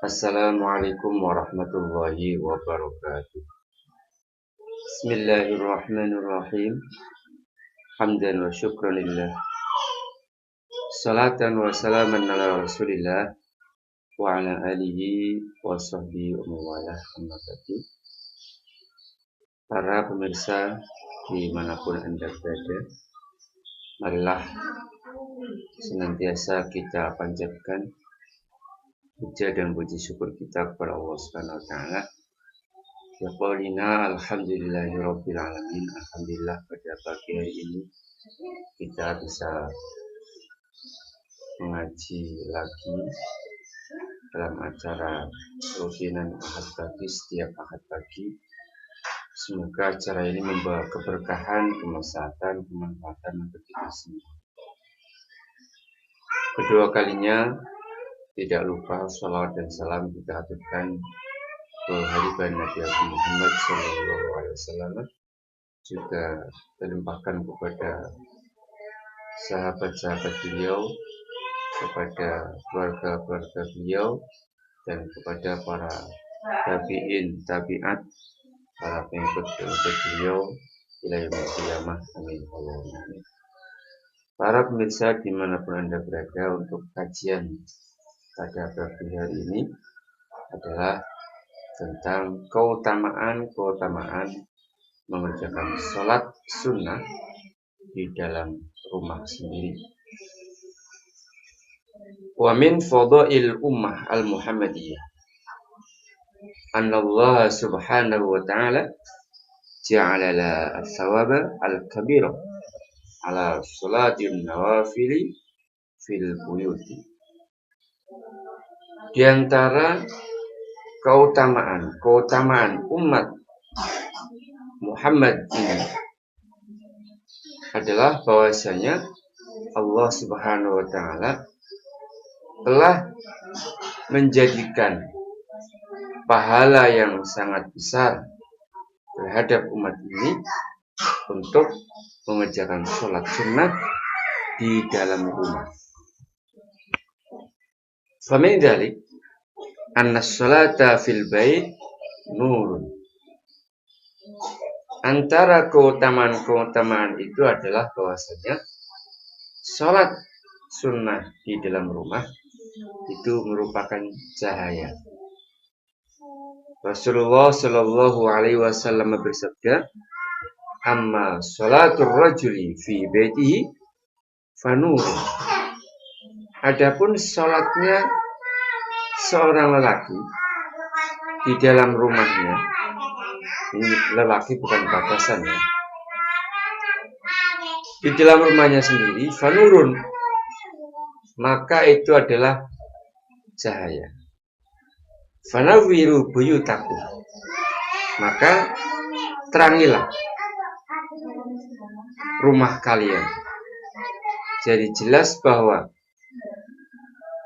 Assalamualaikum warahmatullahi wabarakatuh. Bismillahirrahmanirrahim. Hamdan wa syukran lillah. Salatan wa salaman ala Rasulillah wa ala alihi wa sahbihi wa mawalah. Amma ba'du. Para pemirsa dimanapun Anda berada, marilah senantiasa kita panjatkan puja dan puji syukur kita kepada Allah Subhanahu wa taala. Ya qaulina alhamdulillahirabbil alamin. Alhamdulillah pada pagi hari ini kita bisa mengaji lagi dalam acara rutinan Ahad pagi setiap Ahad pagi. Semoga acara ini membawa keberkahan, kemaslahatan, kemanfaatan untuk kita semua. Kedua kalinya tidak lupa salawat dan salam kita aturkan ke Habibana Nabi Muhammad SAW, juga terlimpahkan kepada sahabat-sahabat beliau, kepada keluarga-keluarga beliau, dan kepada para tabi'in, tabi'at, para pengikut beliau ila yaumil qiyamah. Amin. Para pemirsa dimanapun Anda berada, untuk kajian pada pagi hari ini adalah tentang keutamaan mengerjakan sholat sunnah di dalam rumah sendiri. Wa min fadail ummah al-Muhammadiyah anna Allah subhanahu wa ta'ala ja'ala la al-thawaba al-kabira ala sholatin nawafili fil buyuti. Di antara keutamaan umat Muhammad ini adalah bahwasanya Allah Subhanahu wa taala telah menjadikan pahala yang sangat besar terhadap umat ini untuk mengerjakan sholat sunnah di dalam rumah. Famin dzalik anna sholata fil bait nurun. Antara keutamaan itu adalah bahwasanya sholat sunnah di dalam rumah itu merupakan cahaya. Rasulullah Shallallahu Alaihi Wasallam bersabda, "Amma sholatur rajuli fi baitihi fanur." Adapun sholatnya seorang lelaki di dalam rumahnya, ini lelaki bukan batasan ya, di dalam rumahnya sendiri, fanurun, maka itu adalah cahaya. Fanawiru buyutakum, maka terangilah rumah kalian. Jadi jelas bahwa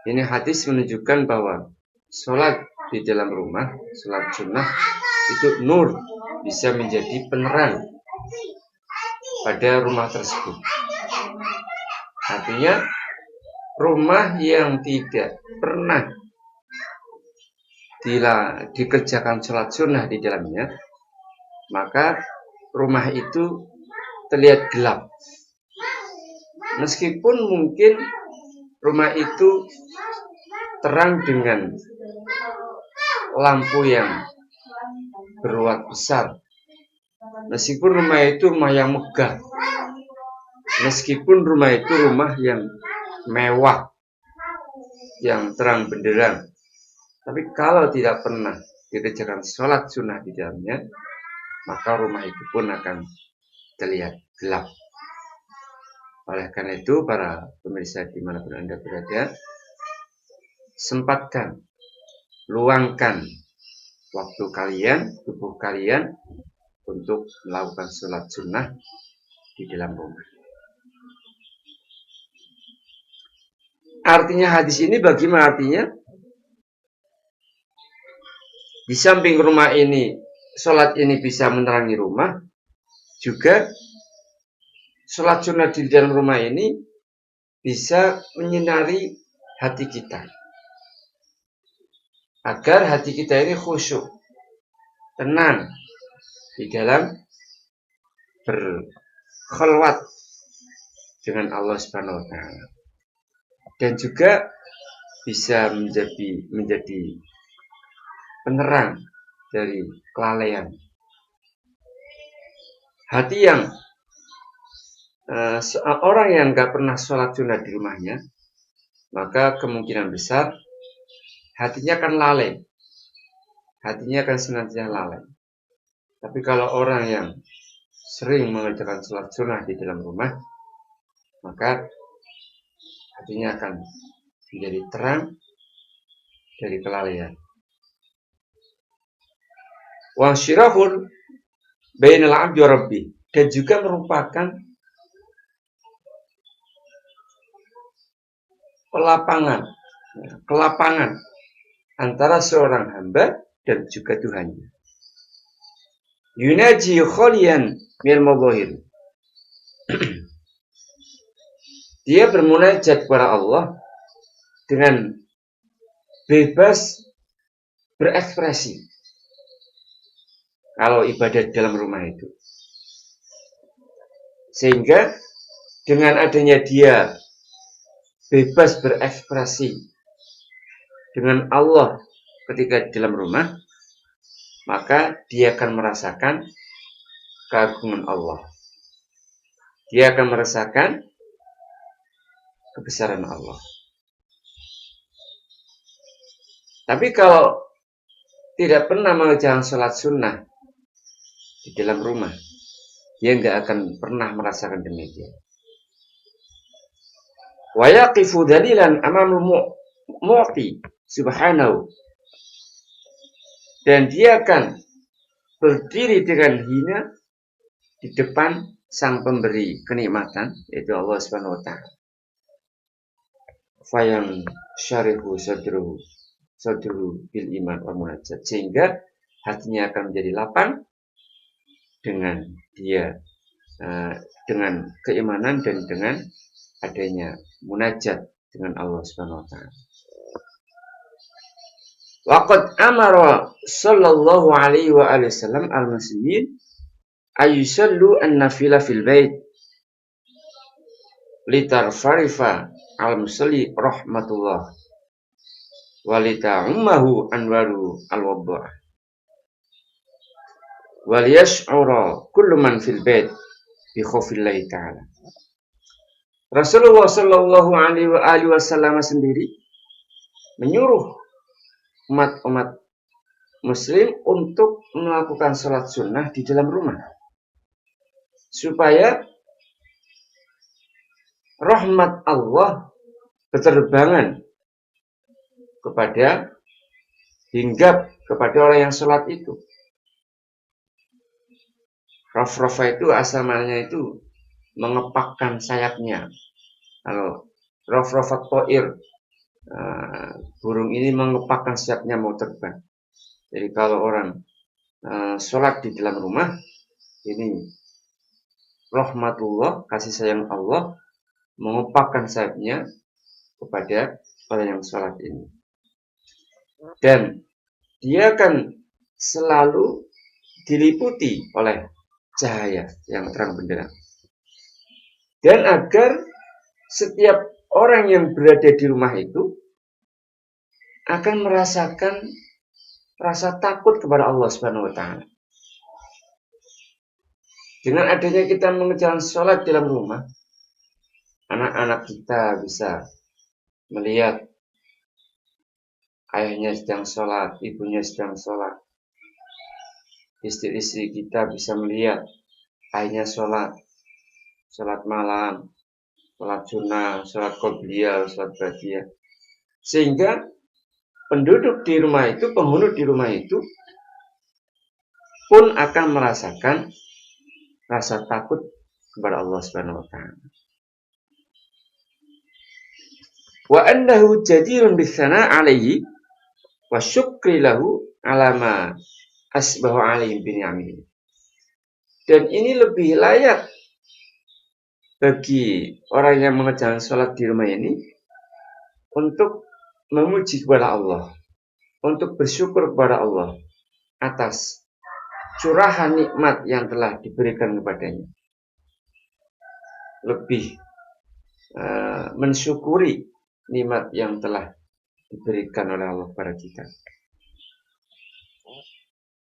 ini hadis menunjukkan bahwa sholat di dalam rumah, sholat sunnah itu nur, bisa menjadi penerang pada rumah tersebut. Artinya rumah yang tidak pernah dikerjakan sholat sunnah di dalamnya, maka rumah itu terlihat gelap. Meskipun mungkin rumah itu terang dengan lampu yang berwatt besar, meskipun rumah itu rumah yang megah, meskipun rumah itu rumah yang mewah, yang terang benderang, tapi kalau tidak pernah dikerjakan sholat sunnah di dalamnya, maka rumah itu pun akan terlihat gelap. Oleh karena itu, para pemirsa dimanapun Anda berada, sempatkan, luangkan waktu kalian, tubuh kalian untuk melakukan sholat sunnah di dalam rumah. Artinya hadis ini bagaimana artinya? Di samping rumah ini, sholat ini bisa menerangi rumah, juga sholat sunnah di dalam rumah ini bisa menyinari hati kita. agar hati kita ini khusyuk, tenang di dalam berkhulwat dengan Allah Subhanahu wa taala. Dan juga bisa menjadi penerang dari kelalaian. Hati yang orang yang nggak pernah sholat sunnah di rumahnya, maka kemungkinan besar hatinya akan lalai. Hatinya akan senantiasa lalai. Tapi kalau orang yang sering mengerjakan sholat sunnah di dalam rumah, maka hatinya akan menjadi terang dari kelalaian. Wa syirahun bainal 'abdi wa rabbih, dan juga merupakan kelapangan antara seorang hamba dan juga Tuhannya. Yunaji khalian minal madahir. Dia bermunajat kepada Allah dengan bebas berekspresi kalau ibadah dalam rumah itu. Sehingga dengan adanya dia bebas berekspresi dengan Allah ketika di dalam rumah, maka dia akan merasakan keagungan Allah. Dia akan merasakan kebesaran Allah. Tapi kalau tidak pernah mengerjakan sholat sunnah di dalam rumah, dia nggak akan pernah merasakan demikian. Wa yaqifu dalilan amamul mu'ti subhanahu, dan dia akan berdiri dengan hina di depan sang pemberi kenikmatan, yaitu Allah Subhanahu wa taala. Fayang syarihu sadruhu bil iman wa munajat, sehingga hatinya akan menjadi lapang dengan dia dengan keimanan dan dengan adanya munajat dengan Allah Subhanahu wa taala. Waqad amara sallallahu alaihi wa alihi wasallam al-muslimin ayusallu an-nafila fil bait litarfarifa al-musalli rahmatullah walita'ummahu anwaru al-waddu'ah waliyash'ura kullu man fil bait bi khaufillahi ta'ala. Rasulullah sallallahu alaihi wa alihi wasallam sendiri menyuruh umat-umat muslim untuk melakukan sholat sunnah di dalam rumah, supaya rahmat Allah berterbangan hinggap kepada orang yang sholat itu. Rafrafa itu asalnya itu mengepakkan sayapnya. Kalau rafrafat to'ir, burung ini mengepakkan sayapnya mau terbang. Jadi kalau orang sholat di dalam rumah, ini rahmatullah, kasih sayang Allah mengepakkan sayapnya kepada orang yang sholat ini. Dan dia akan selalu diliputi oleh cahaya yang terang benderang. Dan agar setiap orang yang berada di rumah itu akan merasakan rasa takut kepada Allah Subhanahu wa taala. Dengan adanya kita mengerjakan sholat dalam rumah, anak-anak kita bisa melihat ayahnya sedang sholat, ibunya sedang sholat. Istri-istri kita bisa melihat ayahnya sholat malam, sholat sunnah, sholat qobliyah, sholat ba'diyah. Sehingga penduduk di rumah itu, penghuni di rumah itu pun akan merasakan rasa takut kepada Allah Subhanahu wa taala. Wa annahu jadirun bisana alaihi wa syukri lahu ala ma asbahu alaihi bin yamin. Dan ini lebih layak bagi orang yang mengerjakan sholat di rumah ini untuk memuji kepada Allah, untuk bersyukur kepada Allah atas curahan nikmat yang telah diberikan kepadanya. Lebih mensyukuri nikmat yang telah diberikan oleh Allah kepada kita.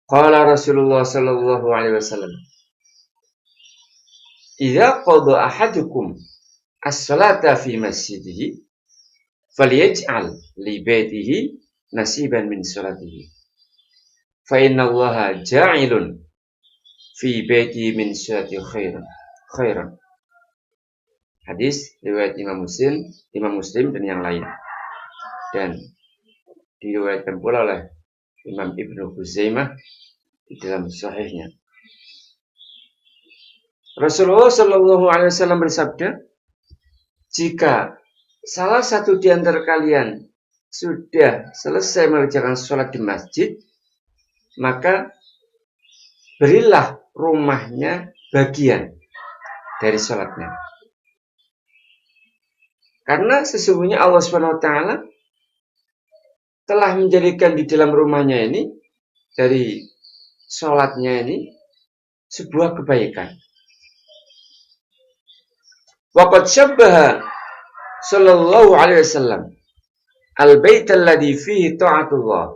Qala Rasulullah sallallahu alaihi wasallam, "Idza qada ahadukum as-salata fi masjidihi falyaj'al li baitihi nasiban min salatihi. Fa inna Allaha ja'ilun fi baitihi min salati khairan." Hadis riwayat Imam Muslim dan yang lain. Dan diriwayatkan pula oleh Imam Ibnu Khuzaimah di dalam sahihnya. Rasulullah Shallallahu Alaihi Wasallam bersabda, jika salah satu di antara kalian sudah selesai mengerjakan sholat di masjid, maka berilah rumahnya bagian dari sholatnya. Karena sesungguhnya Allah Subhanahu Wa Taala telah menjadikan di dalam rumahnya ini, dari sholatnya ini, sebuah kebaikan. Waqad syabbaha sallallahu alaihi wasallam al-bait alladhi fihi ta'atullah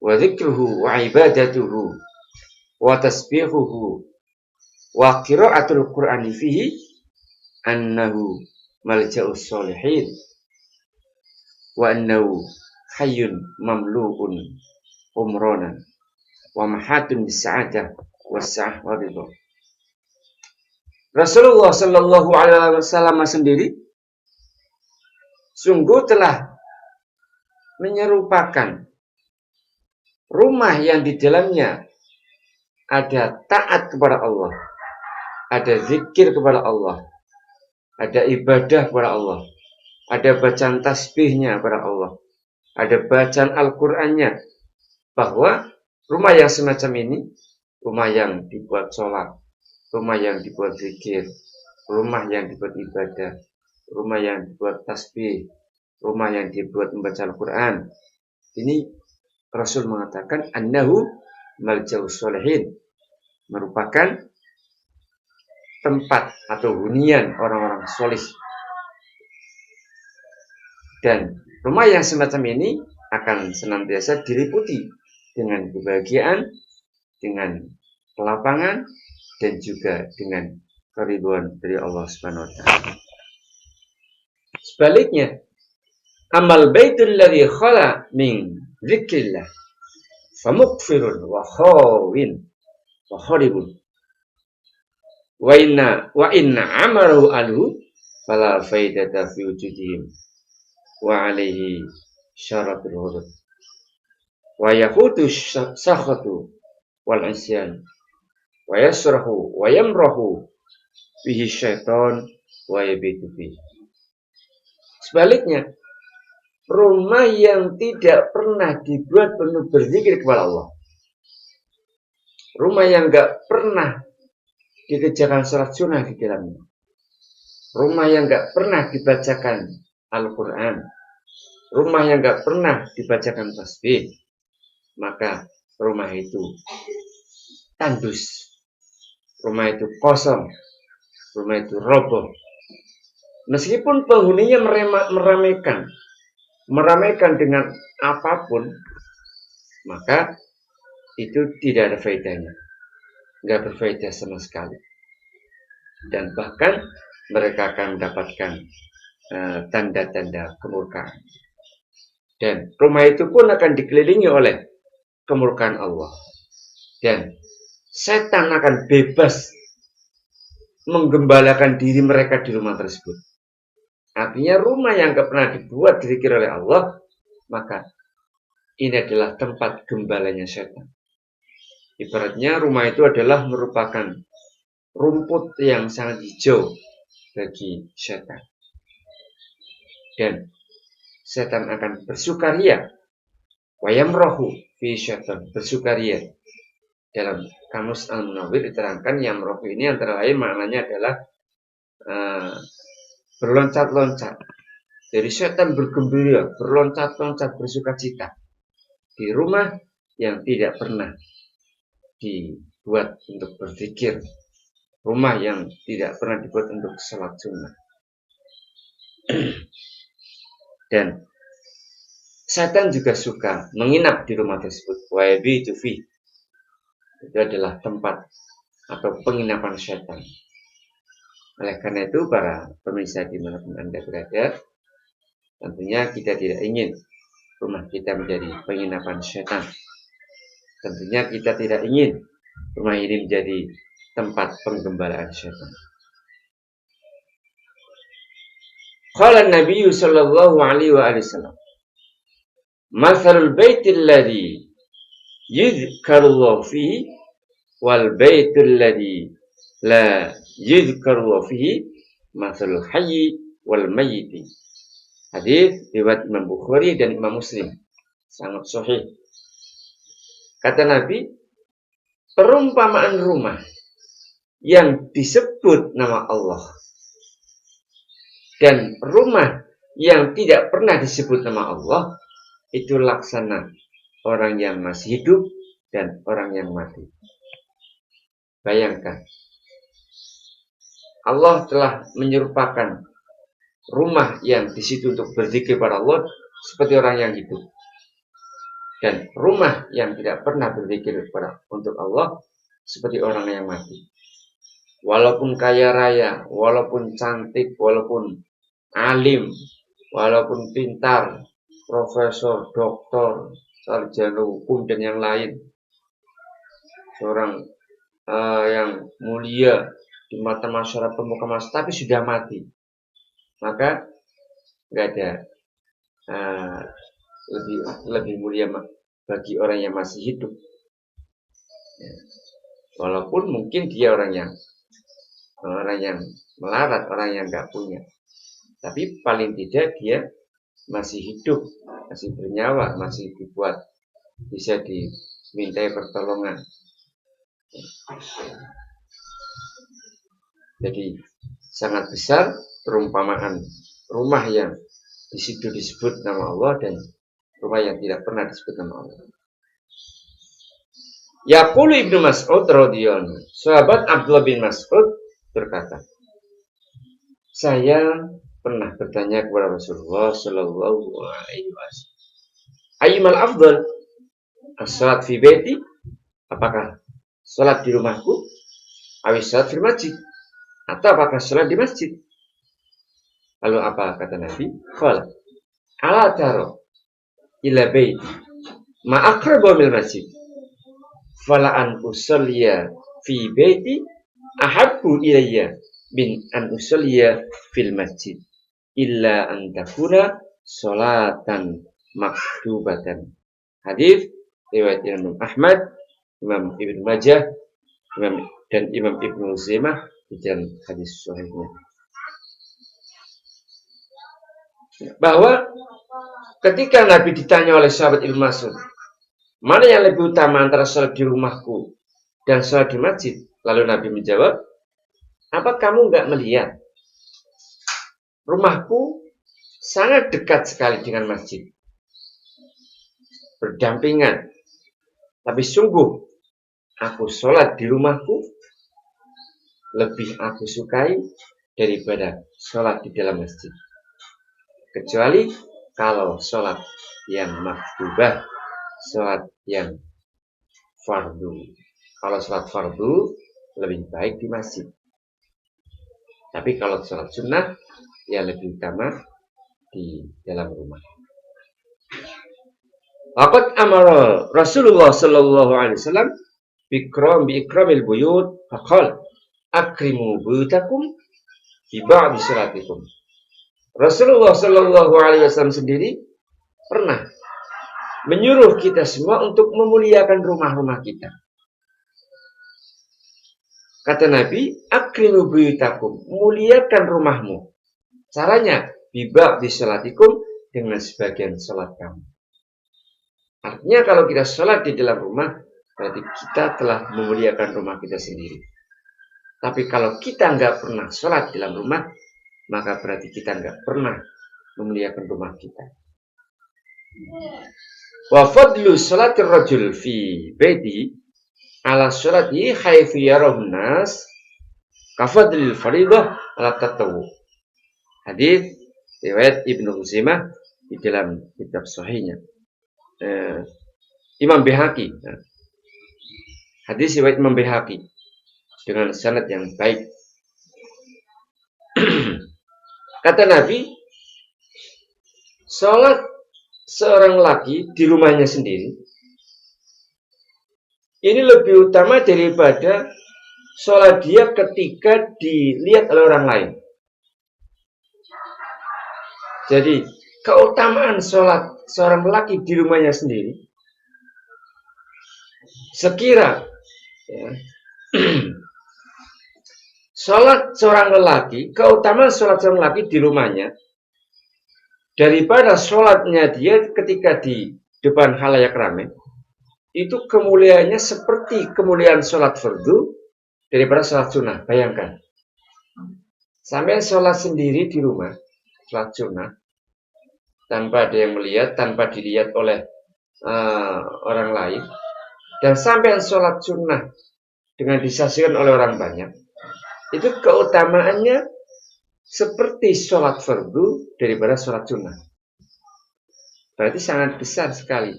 wa dzikruhu wa ibadatuhu wa tasbihuhu wa qira'atul qur'ani fihi annahu malja'us sholihin wa annahu hayyun mamlu'un umronan wa mahatun bisa'adah wassa'ah wa ridha. Rasulullah Shallallahu Alaihi Wasallam sendiri sungguh telah menyerupakan rumah yang di dalamnya ada taat kepada Allah, ada zikir kepada Allah, ada ibadah kepada Allah, ada bacaan tasbihnya kepada Allah, ada bacaan Al-Qur'annya, bahwa rumah yang semacam ini, rumah yang dibuat sholat, rumah yang dibuat zikir, rumah yang dibuat ibadah, rumah yang dibuat tasbih, rumah yang dibuat membaca Al-Quran. Ini Rasul mengatakan annahu malja'us sholihin, merupakan tempat atau hunian orang-orang solih. Dan rumah yang semacam ini akan senantiasa diliputi dengan kebahagiaan, dengan kelapangan, dan juga dengan keridhaan dari Allah Subhanahu wa taala. Sebaliknya, amal baitul ladzi khala min dzikrillah famughfirun wa khawin wa kharibun wa inna amaru anhu fala faidata fi wujudihim wa alaihi syaratul hudud wa yahutu sakhatu wal isyan wa yasrahu wa yamrahu fihi syaitan wa yabitu fihi. Sebaliknya, rumah yang tidak pernah dibuat penuh berzikir kepada Allah, rumah yang gak pernah dikerjakan sholat sunnah di dalamnya, rumah yang gak pernah dibacakan Al-Quran, rumah yang gak pernah dibacakan tasbih, maka rumah itu tandus, rumah itu kosong, rumah itu roboh. Meskipun penghuninya meramaikan dengan apapun, maka itu tidak ada faedahnya, nggak berfaedah sama sekali. Dan bahkan mereka akan mendapatkan tanda-tanda kemurkaan. Dan rumah itu pun akan dikelilingi oleh kemurkaan Allah. Dan setan akan bebas menggembalakan diri mereka di rumah tersebut. Artinya rumah yang gak pernah dibuat dizikir oleh Allah, maka ini adalah tempat gembalanya setan. Ibaratnya rumah itu adalah merupakan rumput yang sangat hijau bagi setan. Dan setan akan bersukaria. Wayamrohu fi syaitan, bersukaria. Dalam Kamus Al-Munawwir diterangkan yamrohu ini antara lain maknanya adalah berloncat-loncat. Dari setan bergembira, berloncat-loncat, bersukacita. di rumah yang tidak pernah dibuat untuk berzikir, rumah yang tidak pernah dibuat untuk sholat sunnah. Dan setan juga suka menginap di rumah tersebut. Wayabitu fi, itu adalah tempat atau penginapan setan. Oleh karena itu, para pemirsa dimanapun Anda berada, tentunya kita tidak ingin rumah kita menjadi penginapan setan. Tentunya kita tidak ingin rumah ini menjadi tempat penggembalaan setan. Qala Nabi sallallahu alaihi wasallam, "Mathalul baitil ladzi yudhkarullahu fihi wal baitul ladzi la yudhkarullahu fihi mathalul hayyi wal mayyiti." Hadis riwayat Imam Bukhari dan Imam Muslim, sangat sahih. Kata Nabi, perumpamaan rumah yang disebut nama Allah dan rumah yang tidak pernah disebut nama Allah itu laksana orang yang masih hidup dan orang yang mati. Bayangkan, Allah telah menyerupakan rumah yang di situ untuk berzikir pada Allah seperti orang yang hidup, dan rumah yang tidak pernah berzikir untuk Allah seperti orang yang mati. Walaupun kaya raya, walaupun cantik, walaupun alim, walaupun pintar, profesor, doktor, sarjana hukum dan yang lain, seorang yang mulia di mata masyarakat pemuka masyarakat, tapi sudah mati, maka nggak ada lebih mulia bagi orang yang masih hidup. Ya. Walaupun mungkin dia orang yang melarat, orang yang nggak punya, tapi paling tidak dia masih hidup, masih bernyawa, masih dibuat bisa dimintai pertolongan. Jadi sangat besar perumpamaan rumah yang di situ disebut nama Allah dan rumah yang tidak pernah disebut nama Allah. Yaqulu Ibnu Mas'ud radhiyallahu anhu, sahabat Abdullah bin Mas'ud berkata, saya pernah bertanya kepada Rasulullah sallallahu alaihi wasallam, ayyumal afdal, as-salat fi baiti, apakah salat di rumahku, awis salat fi masjid, atau apakah salat di masjid? Lalu apa kata Nabi? Qala ala taro ila baiti ma aqrabu min masjid fala an usalliya fi baiti ahabbu ilayya bin an usalliya fil masjid illa an takuna salatan maktubatan. Hadis riwayat Imam Ahmad, Imam Ibnu Majah, dan Imam Ibnu Huzaimah di dalam hadis sahihnya. Bahwa ketika Nabi ditanya oleh sahabat Ibnu Mas'ud, mana yang lebih utama antara salat di rumahku dan salat di masjid? Lalu Nabi menjawab, apa kamu nggak melihat rumahku sangat dekat sekali dengan masjid, berdampingan, tapi sungguh aku sholat di rumahku lebih aku sukai daripada sholat di dalam masjid, kecuali kalau sholat yang maktubah, sholat yang fardu. Kalau sholat fardu lebih baik di masjid, tapi kalau sholat sunnah ya lebih utama di dalam rumah. Waqad amara Rasulullah sallallahu alaihi wasallam bi ikramil buyut faqala akrimu buyutakum bi ba'di salatikum. Rasulullah sallallahu alaihi wasallam sendiri pernah menyuruh kita semua untuk memuliakan rumah-rumah kita. Kata Nabi, akrimu buyutakum, muliakan rumahmu. Caranya bi ba'di salatikum, dengan sebagian salat kamu. Artinya kalau kita sholat di dalam rumah, berarti kita telah memuliakan rumah kita sendiri. Tapi kalau kita nggak pernah sholat di dalam rumah, maka berarti kita nggak pernah memuliakan rumah kita. Wa fadlu sholatir rajul fi baiti ala sholati haitsu yarahun nas kafadlil faridah ala tatawu. Hadis riwayat Ibnu Huzaimah di dalam kitab sahihnya. Imam Baihaqi. Hadis riwayat Imam Baihaqi dengan sanad yang baik. Kata Nabi, sholat seorang laki di rumahnya sendiri ini lebih utama daripada sholat dia ketika dilihat oleh orang lain. Jadi keutamaan sholat seorang laki di rumahnya sendiri, sekira ya, sholat seorang lelaki, keutamaan sholat seorang lelaki di rumahnya daripada sholatnya dia ketika di depan khalayak ramai, itu kemuliaannya seperti kemuliaan sholat fardu daripada sholat sunnah. Bayangkan, sampai sholat sendiri di rumah, sholat sunnah, tanpa ada yang melihat, tanpa dilihat oleh orang lain, dan sampai sholat sunnah dengan disaksikan oleh orang banyak, itu keutamaannya seperti sholat fardu daripada sholat sunnah. Berarti sangat besar sekali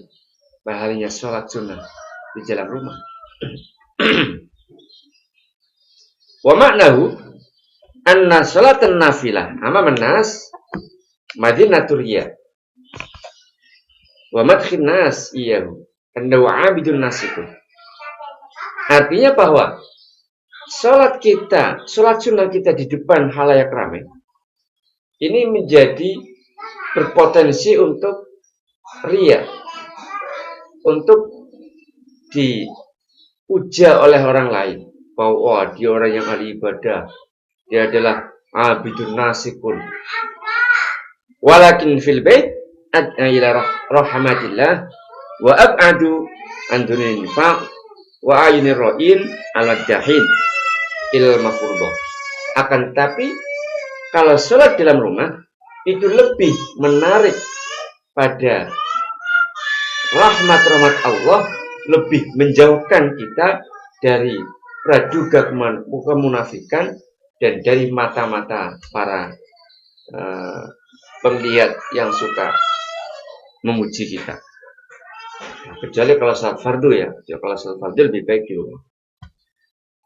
pahalanya sholat sunnah di dalam rumah. Wa maknahu anna sholatan nafilah amaman nas madinatul riya wa madkhin nas iyahu annahu abidun nasikum. Artinya bahwa sholat sunnah kita di depan khalayak ramai ini menjadi berpotensi untuk riya, untuk diuja oleh orang lain bahwa dia orang yang ahli ibadah, dia adalah abidun nasikun. Walakin fil bait ad'a ila rahmatillah wa ab'adu an dunil nifaq wa ayunir ra'in ala jahil ilal mafurdah. Akan tetapi kalau sholat dalam rumah itu lebih menarik pada rahmat Allah, lebih menjauhkan kita dari praduga kemunafikan dan dari mata-mata para penglihat yang suka memuji kita. Kecuali kalau salat fardu ya. Kalau salat fardu lebih baik di rumah.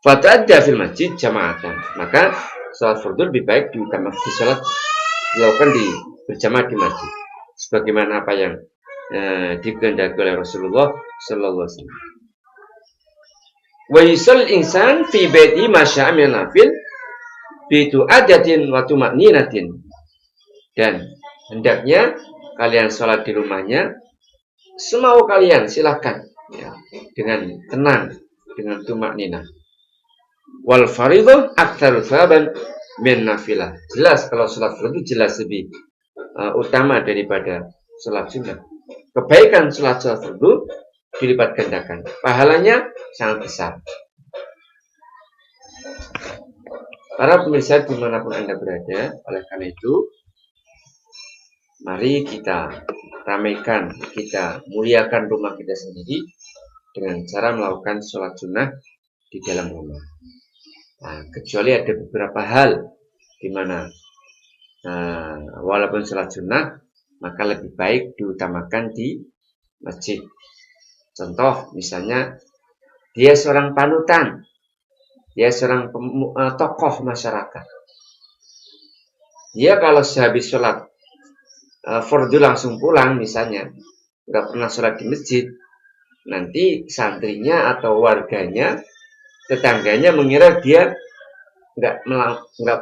Fata'adda fil masjid jama'atan. Maka salat fardu lebih baik dilakukan berjamaah di masjid. Sebagaimana apa yang dikehendaki oleh Rasulullah sallallahu alaihi wasallam. Wa yusall insan fi baiti masya'a min nafil bi tu'adatin wa tuma'ninatin. Dan hendaknya kalian sholat di rumahnya semau kalian, silahkan ya, dengan tenang, dengan tuma'ninah. Wal fariḍah aktsaru thawaban min nafilah. Jelas kalau sholat fardu jelas lebih utama daripada sholat sunnah. Kebaikan sholat fardu dilipat gandakan, pahalanya sangat besar. Para pemirsa dimanapun Anda berada, oleh karena itu mari kita ramaikan, kita muliakan rumah kita sendiri dengan cara melakukan sholat sunnah di dalam rumah. Nah, kecuali ada beberapa hal di mana walaupun sholat sunnah maka lebih baik diutamakan di masjid. Contoh misalnya dia seorang panutan, dia seorang tokoh masyarakat. Dia kalau sehabis sholat fardu langsung pulang misalnya, nggak pernah sholat di masjid, nanti santrinya atau warganya, tetangganya mengira dia nggak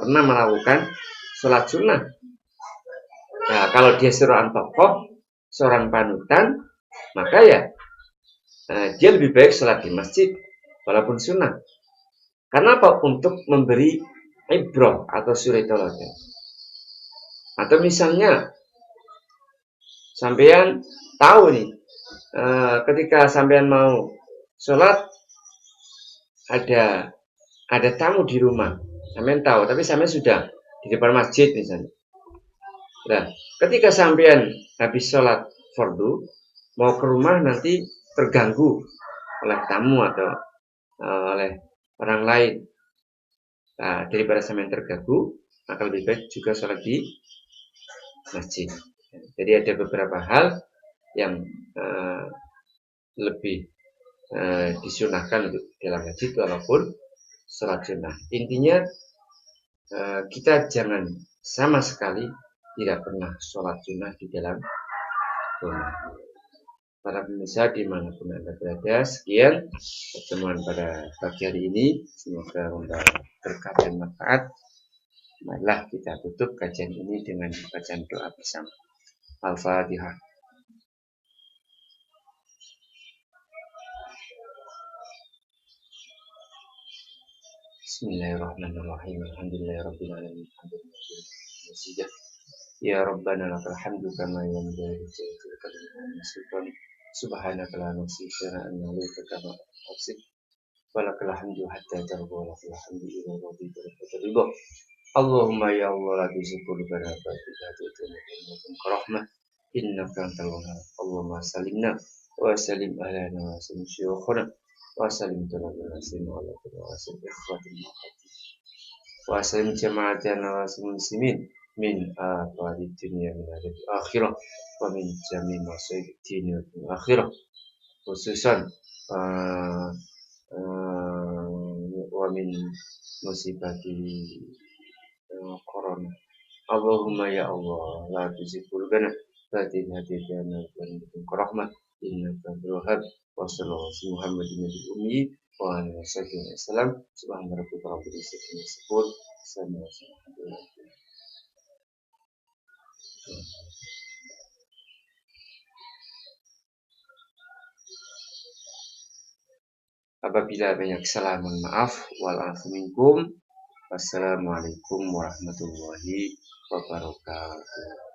pernah melakukan sholat sunnah. Nah, kalau dia seorang tokoh, seorang panutan, maka ya dia lebih baik sholat di masjid walaupun sunnah. Karena apa? Untuk memberi ibrah atau suri teladan. Atau misalnya sampean tahu nih, ketika sampean mau sholat ada tamu di rumah, sampean tahu, tapi sampean sudah di depan masjid misalnya. Nah, ketika sampean habis sholat fardu, mau ke rumah nanti terganggu oleh tamu atau oleh orang lain. Nah, daripada sampai terganggu, maka lebih baik juga sholat di masjid. Jadi ada beberapa hal yang lebih disunahkan untuk dalam masjid walaupun sholat sunnah. Intinya kita jangan sama sekali tidak pernah sholat sunnah di dalam rumah. Para pemirsa dimanapun Anda berada, sekian pertemuan pada pagi hari ini. Semoga membawa berkah dan manfaat. Marilah kita tutup kajian ini dengan bacaan doa bersama. Al-Fatihah. Bismillahirrahmanirrahim. Alhamdulillahirabbil alamin. Alhamdulillah. Ya Rabbana lakal hamdu kama yanbaghi li jalali subhanaka la nuhsi sana'an 'alaika kama ahsib walakal hamdu hatta tarda walakal hamdu idza radita ridha. Allahumma ya Allah la tuzigh qulubana ba'da idh hadaytana wa hab lana rahmah innaka antal wahhab. Allahumma salimna wa salim ahlana wa salim syuyukhana wa salim talabana wa ala wa salim ikhwatina wa salim jama'atana wa salim muslimin min afadi dunia min adil akhirah wa min jami masaib dunia min akhirah, khususan wa min musibati corona. Allahumma ya Allah la tuzigh qulubana ba'da idh hadaytana wa hab lana rahmah innaka antal wahhab. Wa sallallahu alaihi Muhammadin nabiyil ummi wa ala alihi wasallam. Subhana rabbika rabbil izzati amma yasifun. Apabila banyak kesalahan, mohon maaf. Wal-afu minkum. Wassalamualaikum warahmatullahi wabarakatuh.